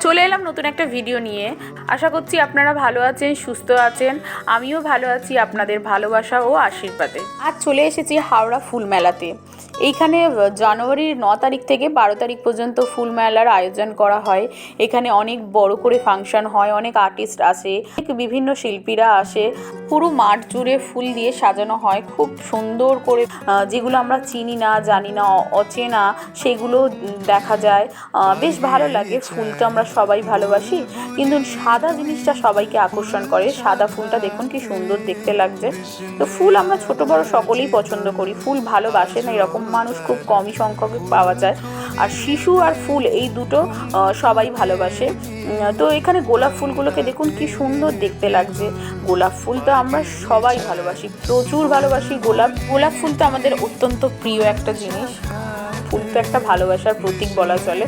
চলে এলাম নতুন একটা ভিডিও নিয়ে। আশা করছি আপনারা ভালো আছেন, সুস্থ আছেন। আমিও ভালো আছি আপনাদের ভালোবাসা ও আশীর্বাদে। আজ চলে এসেছি হাওড়া ফুল মেলাতে। এইখানে জানুয়ারির 9 তারিখ থেকে 12 তারিখ পর্যন্ত ফুল মেলার আয়োজন করা হয়। এখানে অনেক বড় করে ফাংশন হয়, অনেক আর্টিস্ট আসে, বিভিন্ন শিল্পীরা আসে। পুরো মাঠ জুড়ে ফুল দিয়ে সাজানো হয় খুব সুন্দর করে। যেগুলো আমরা চিনি না, জানি না, অচেনা, সেগুলো দেখা যায়। বেশ ভালো লাগে। ফুল তো আমরা সবাই ভালোবাসি, কিন্তু সাদা জিনিসটা সবাইকে আকর্ষণ করে। সাদা ফুলটা দেখুন কি সুন্দর দেখতে লাগছে। তো ফুল আমরা ছোট বড় সকলেই পছন্দ করি। ফুল ভালোবাসে না এরকম মানুষ খুব কমই সংখ্যক পাওয়া যায়। আর শিশু আর ফুল এই দুটো সবাই ভালোবাসে। তো এখানে গোলাপ ফুলগুলোকে দেখুন কি সুন্দর দেখতে লাগছে। গোলাপ ফুল তো আমরা সবাই ভালোবাসি, প্রচুর ভালোবাসি। গোলাপ ফুল তো আমাদের অত্যন্ত প্রিয় একটা জিনিস। ফুল তো একটা ভালোবাসার প্রতীক বলা চলে।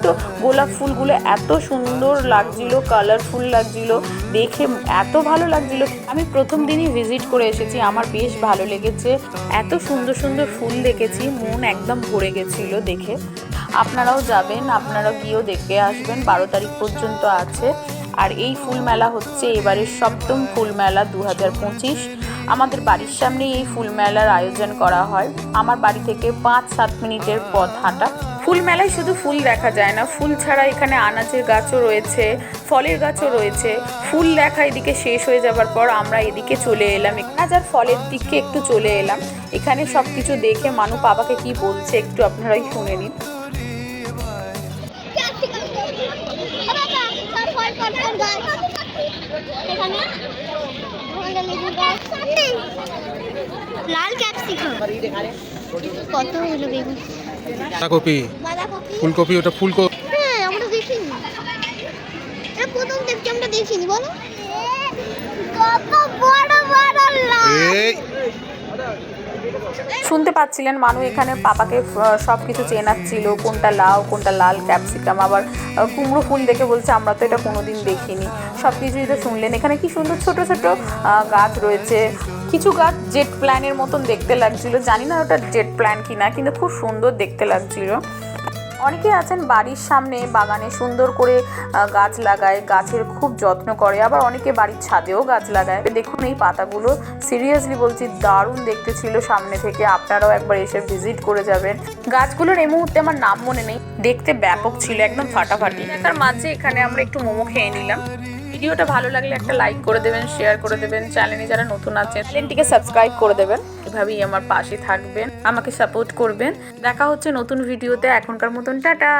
তো গোলাপ ফুলগুলো এত সুন্দর লাগছিল, কালারফুল লাগছিল, দেখে এত ভালো লাগছিল। আমি প্রথম দিনই ভিজিট করে এসেছি, আমার বেশ ভালো লেগেছে। এত সুন্দর সুন্দর ফুল দেখেছি, মন একদম ভরে গেছিলো দেখে। আপনারাও যাবেন, আপনারাও গিয়েও দেখে আসবেন। 12 তারিখ পর্যন্ত আছে। আর এই ফুল মেলা হচ্ছে এবারের 7ম ফুল মেলা 2025। আমাদের বাড়ির সামনে এই ফুল মেলার আয়োজন করা হয়। আমার বাড়ি থেকে 5-7 মিনিটের পথ হাঁটা। ফুল মেলায় শুধু ফুল দেখা যায় না, ফুল ছাড়া এখানে আনাজের গাছও রয়েছে, ফলের গাছও রয়েছে। ফুল দেখা এদিকে শেষ হয়ে যাবার পর আমরা এদিকে চলে এলাম, আনাজ আর ফলের দিকে একটু চলে এলাম। এখানে সব কিছু দেখে মানু বাবাকে কি বলছে একটু আপনারাই শুনে নিন। লাল ক্যাপসিকাম কত হলো বেগুন, বাঁধাকপি, ফুলকপি, ওটা ফুলকপি। হ্যাঁ আমরা দেখিনি, এটা প্রথম দেখছি আমরা দেখিনি। বলো কত বড় বড় লাল। শুনতে পাচ্ছিলেন মানু এখানে পাপাকে সব কিছু চেনাচ্ছিল, কোনটা লাউ, কোনটা লাল ক্যাপসিকাম। আবার কুমড়ো ফুল দেখে বলছে আমরা তো এটা কোনোদিন দেখিনি। সব কিছুই তো শুনলেন। এখানে কি সুন্দর ছোট ছোট গাছ রয়েছে। কিছু গাছ জেট প্ল্যানের মতন দেখতে লাগছিল, জানি না ওটা জেট প্ল্যান কিনা, কিন্তু খুব সুন্দর দেখতে লাগছিল। অনেকে আছেন বাড়ির সামনে বাগানে সুন্দর করে গাছ লাগায়, গাছের খুব যত্ন করে। আবার অনেকে বাড়ির ছাদেও গাছ লাগায়। দেখুন এই পাতাগুলো, সিরিয়াসলি বলছি দারুণ দেখতে ছিল সামনে থেকে। আপনারাও একবার এসে ভিজিট করে যাবেন। গাছগুলোর এই মুহূর্তে আমার নাম মনে নেই, দেখতে ব্যাপক ছিল, একদম ফাটাফাটি। তার মাঝে এখানে আমরা একটু মোমো খেয়ে নিলাম। ভিডিওটা ভালো লাগলে একটা লাইক করে দেবেন, শেয়ার করে দেবেন। চ্যানেলে যারা নতুন আছেন চ্যানেলটিকে সাবস্ক্রাইব করে দেবেন। এভাবেই আমার পাশে থাকবেন, আমাকে সাপোর্ট করবেন। দেখা হচ্ছে নতুন ভিডিওতে। এখনকার মতন টাটা।